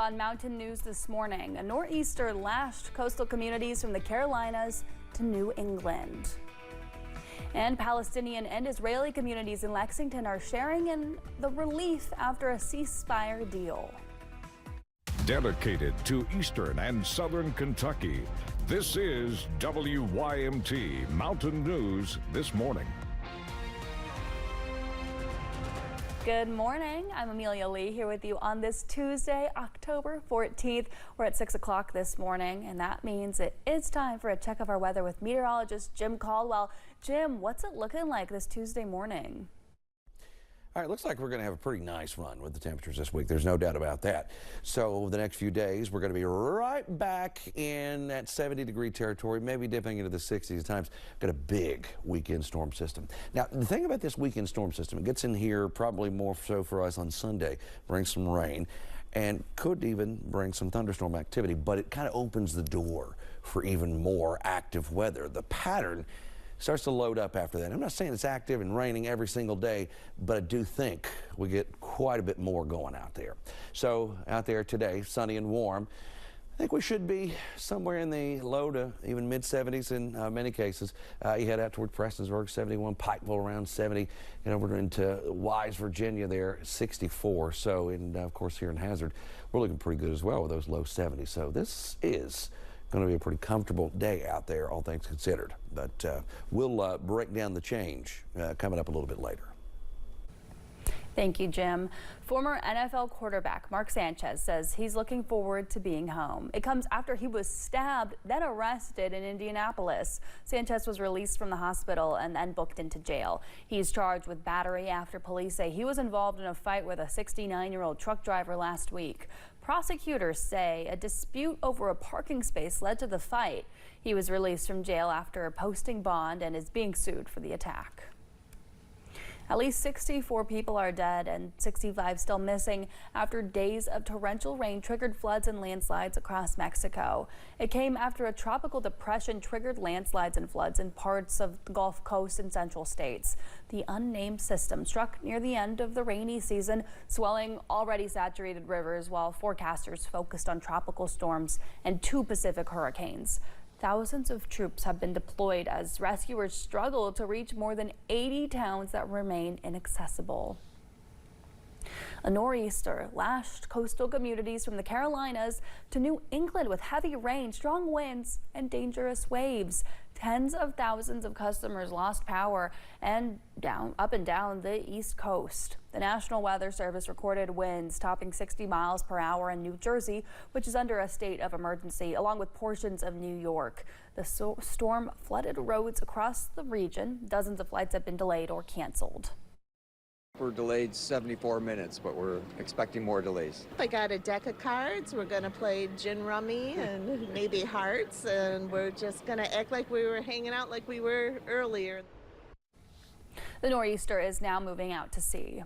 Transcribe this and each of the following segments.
On Mountain News this morning, a nor'easter lashed coastal communities from the Carolinas to New England. And Palestinian and Israeli communities in Lexington are sharing in the relief after a ceasefire deal. Dedicated to Eastern and Southern Kentucky, this is WYMT Mountain News this morning. Good morning. I'm Amelia Lee here with you on this Tuesday, October 14th. We're at 6 o'clock this morning, and that means it is time for a check of our weather with meteorologist Jim Caldwell. Jim, what's it looking like this Tuesday morning? All right, looks like we're going to have a pretty nice run with the temperatures this week. There's no doubt about that. So over the next few days, we're going to be right back in that 70-degree territory, maybe dipping into the 60s at times. Got a big weekend storm system. Now, the thing about this weekend storm system, it gets in here probably more so for us on Sunday, brings some rain, and could even bring some thunderstorm activity, but it kind of opens the door for even more active weather. The pattern starts to load up after that. I'm not saying it's active and raining every single day, but I do think we get quite a bit more going out there. So out there today, sunny and warm. I think we should be somewhere in the low to even mid-70s in many cases. You head out toward Prestonsburg, 71, Pikeville around 70, and over into Wise, Virginia there, 64. So, and of course here in Hazard, we're looking pretty good as well with those low 70s. So this is going to be a pretty comfortable day out there, all things considered. But we'll break down the change coming up a little bit later. Thank you, Jim. Former NFL quarterback Mark Sanchez says he's looking forward to being home. It comes after he was stabbed, then arrested in Indianapolis. Sanchez was released from the hospital and then booked into jail. He's charged with battery after police say he was involved in a fight with a 69-year-old truck driver last week. Prosecutors say a dispute over a parking space led to the fight. He was released from jail after posting bond and is being sued for the attack. At least 64 people are dead and 65 still missing after days of torrential rain triggered floods and landslides across Mexico. It came after a tropical depression triggered landslides and floods in parts of the Gulf Coast and central states. The unnamed system struck near the end of the rainy season, swelling already saturated rivers while forecasters focused on tropical storms and 2 Pacific hurricanes. Thousands of troops have been deployed as rescuers struggle to reach more than 80 towns that remain inaccessible. A nor'easter lashed coastal communities from the Carolinas to New England with heavy rain, strong winds, and dangerous waves. Tens of thousands of customers lost power up and down the East Coast. The National Weather Service recorded winds topping 60 miles per hour in New Jersey, which is under a state of emergency, along with portions of New York. The storm flooded roads across the region. Dozens of flights have been delayed or canceled. We're delayed 74 minutes, but we're expecting more delays. I got a deck of cards. We're going to play gin rummy and maybe hearts, and we're just going to act like we were hanging out like we were earlier. The nor'easter is now moving out to sea.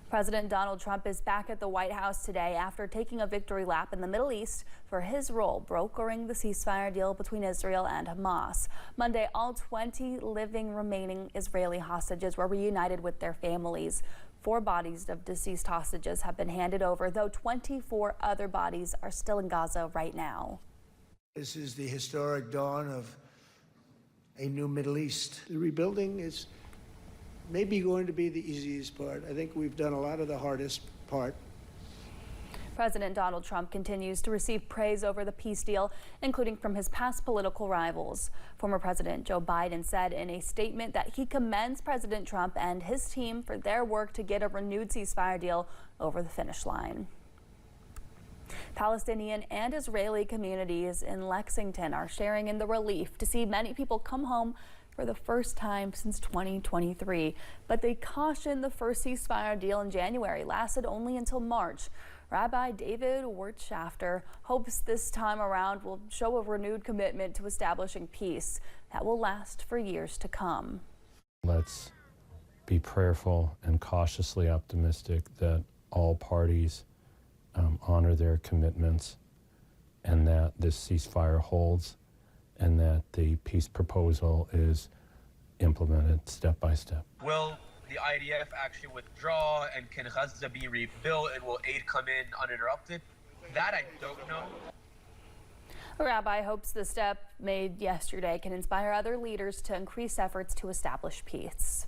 President Donald Trump is back at the White House today after taking a victory lap in the Middle East for his role brokering the ceasefire deal between Israel and Hamas. Monday, all 20 remaining Israeli hostages were reunited with their families. 4 bodies of deceased hostages have been handed over, though 24 other bodies are still in Gaza right now. This is the historic dawn of a new Middle East. The rebuilding is maybe going to be the easiest part. I think we've done a lot of the hardest part. President Donald Trump continues to receive praise over the peace deal, including from his past political rivals. Former President Joe Biden said in a statement that he commends President Trump and his team for their work to get a renewed ceasefire deal over the finish line. Palestinian and Israeli communities in Lexington are sharing in the relief to see many people come home for the first time since 2023. But they caution the first ceasefire deal in January lasted only until March. Rabbi David Wertschafter hopes this time around will show a renewed commitment to establishing peace that will last for years to come. Let's be prayerful and cautiously optimistic that all parties honor their commitments and that this ceasefire holds and that the peace proposal is implemented step by step. Will the IDF actually withdraw and can Gaza be rebuilt and will aid come in uninterrupted? That I don't know. A rabbi hopes the step made yesterday can inspire other leaders to increase efforts to establish peace.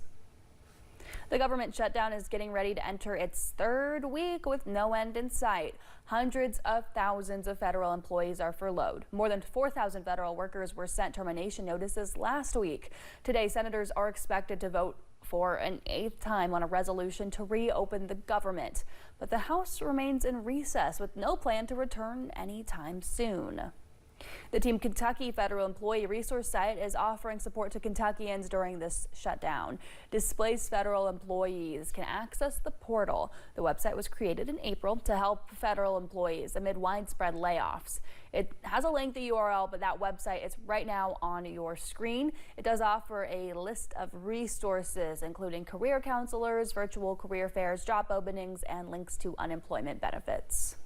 The government shutdown is getting ready to enter its third week with no end in sight. Hundreds of thousands of federal employees are furloughed. More than 4,000 federal workers were sent termination notices last week. Today, senators are expected to vote for an 8th time on a resolution to reopen the government. But the House remains in recess with no plan to return anytime soon. The Team Kentucky Federal Employee Resource Site is offering support to Kentuckians during this shutdown. Displaced federal employees can access the portal. The website was created in April to help federal employees amid widespread layoffs. It has a link, the URL, but that website is right now on your screen. It does offer a list of resources, including career counselors, virtual career fairs, job openings, and links to unemployment benefits.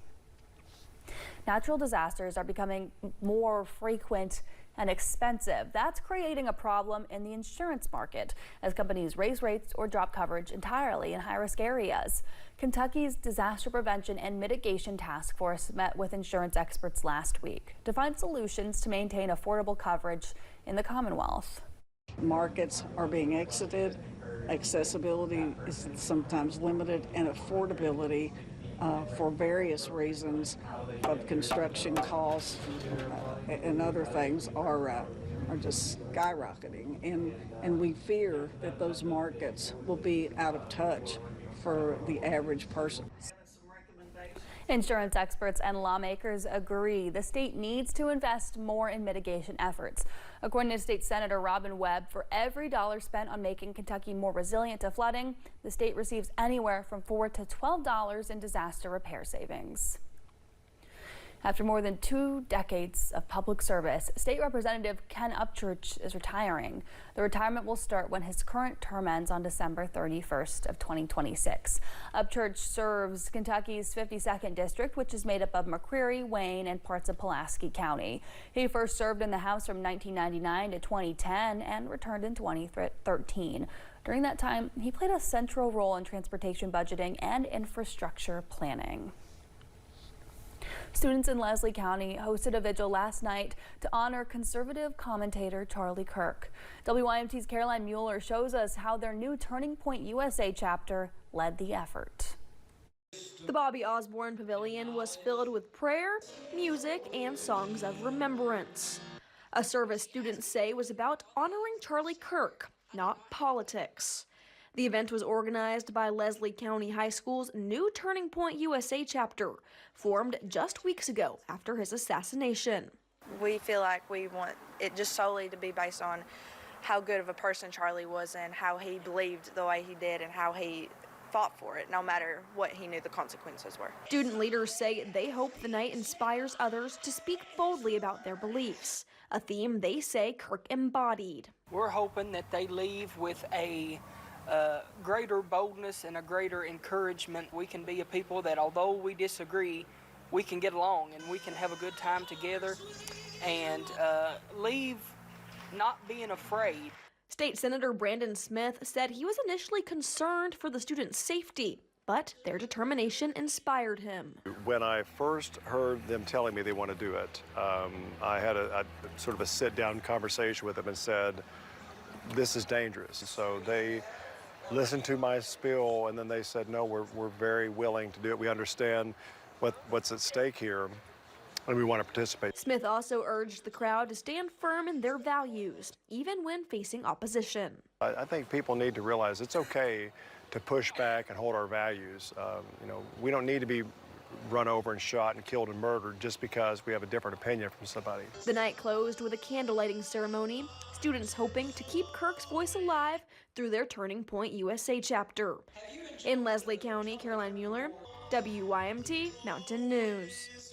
Natural disasters are becoming more frequent and expensive. That's creating a problem in the insurance market as companies raise rates or drop coverage entirely in high-risk areas. Kentucky's Disaster Prevention and Mitigation Task Force met with insurance experts last week to find solutions to maintain affordable coverage in the Commonwealth. Markets are being exited, accessibility is sometimes limited, and affordability for various reasons of construction costs and other things are just skyrocketing, and we fear that those markets will be out of touch for the average person. Insurance experts and lawmakers agree the state needs to invest more in mitigation efforts. According to State Senator Robin Webb, for every dollar spent on making Kentucky more resilient to flooding, the state receives anywhere from $4 to $12 in disaster repair savings. After more than 2 decades of public service, State Representative Ken Upchurch is retiring. The retirement will start when his current term ends on December 31st of 2026. Upchurch serves Kentucky's 52nd district, which is made up of McCreary, Wayne, and parts of Pulaski County. He first served in the House from 1999 to 2010 and returned in 2013. During that time, he played a central role in transportation budgeting and infrastructure planning. Students in Leslie County hosted a vigil last night to honor conservative commentator Charlie Kirk. WYMT's Caroline Mueller shows us how their new Turning Point USA chapter led the effort. The Bobby Osborne Pavilion was filled with prayer, music, and songs of remembrance. A service students say was about honoring Charlie Kirk, not politics. The event was organized by Leslie County High School's new Turning Point USA chapter, formed just weeks ago after his assassination. We feel like we want it just solely to be based on how good of a person Charlie was and how he believed the way he did and how he fought for it, no matter what he knew the consequences were. Student leaders say they hope the night inspires others to speak boldly about their beliefs, a theme they say Kirk embodied. We're hoping that they leave with a greater boldness and a greater encouragement. We can be a people that, although we disagree, we can get along and we can have a good time together and leave not being afraid. State Senator Brandon Smith said he was initially concerned for the students' safety, but their determination inspired him. When I first heard them telling me they want to do it, I had a sort of a sit-down conversation with them and said, this is dangerous. So they listened to my spiel, and then they said, no, we're very willing to do it. We understand what's at stake here, and we want to participate. Smith also urged the crowd to stand firm in their values, even when facing opposition. I think people need to realize it's okay to push back and hold our values. We don't need to be run over and shot and killed and murdered just because we have a different opinion from somebody. The night closed with a candle lighting ceremony, students hoping to keep Kirk's voice alive through their Turning Point USA chapter. In Leslie County, Caroline Mueller, WYMT Mountain News.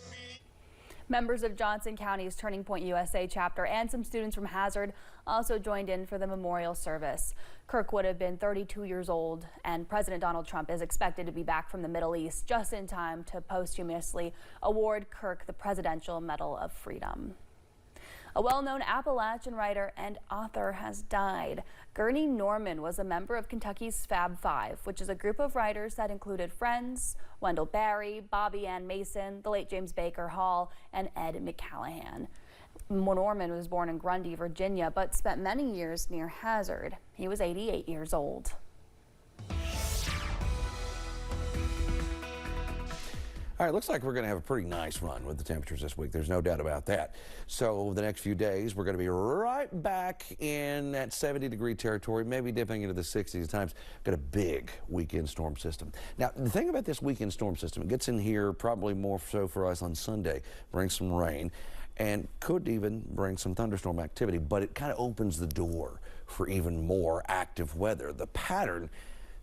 Members of Johnson County's Turning Point USA chapter and some students from Hazard also joined in for the memorial service. Kirk would have been 32 years old, and President Donald Trump is expected to be back from the Middle East just in time to posthumously award Kirk the Presidential Medal of Freedom. A well-known Appalachian writer and author has died. Gurney Norman was a member of Kentucky's Fab Five, which is a group of writers that included friends Wendell Berry, Bobby Ann Mason, the late James Baker Hall, and Ed McCallahan. Norman was born in Grundy, Virginia, but spent many years near Hazard. He was 88 years old. All right, looks like we're going to have a pretty nice run with the temperatures this week. There's no doubt about that. So over the next few days, we're going to be right back in that 70-degree territory, maybe dipping into the 60s at times. Got a big weekend storm system. Now, the thing about this weekend storm system, it gets in here probably more so for us on Sunday, brings some rain, and could even bring some thunderstorm activity, but it kind of opens the door for even more active weather. The pattern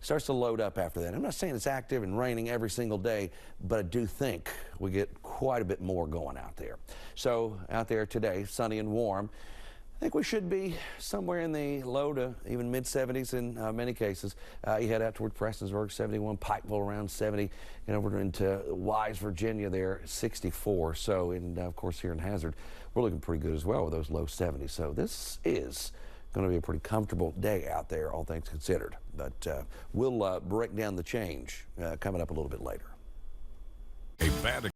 starts to load up after that. I'm not saying it's active and raining every single day, but I do think we get quite a bit more going out there. So out there today, sunny and warm. I think we should be somewhere in the low to even mid-70s in many cases. You head out toward Prestonsburg, 71, Pikeville around 70, and over into Wise, Virginia there, 64. So, and of course here in Hazard, we're looking pretty good as well with those low 70s. So this is going to be a pretty comfortable day out there, all things considered. But we'll break down the change coming up a little bit later. A bad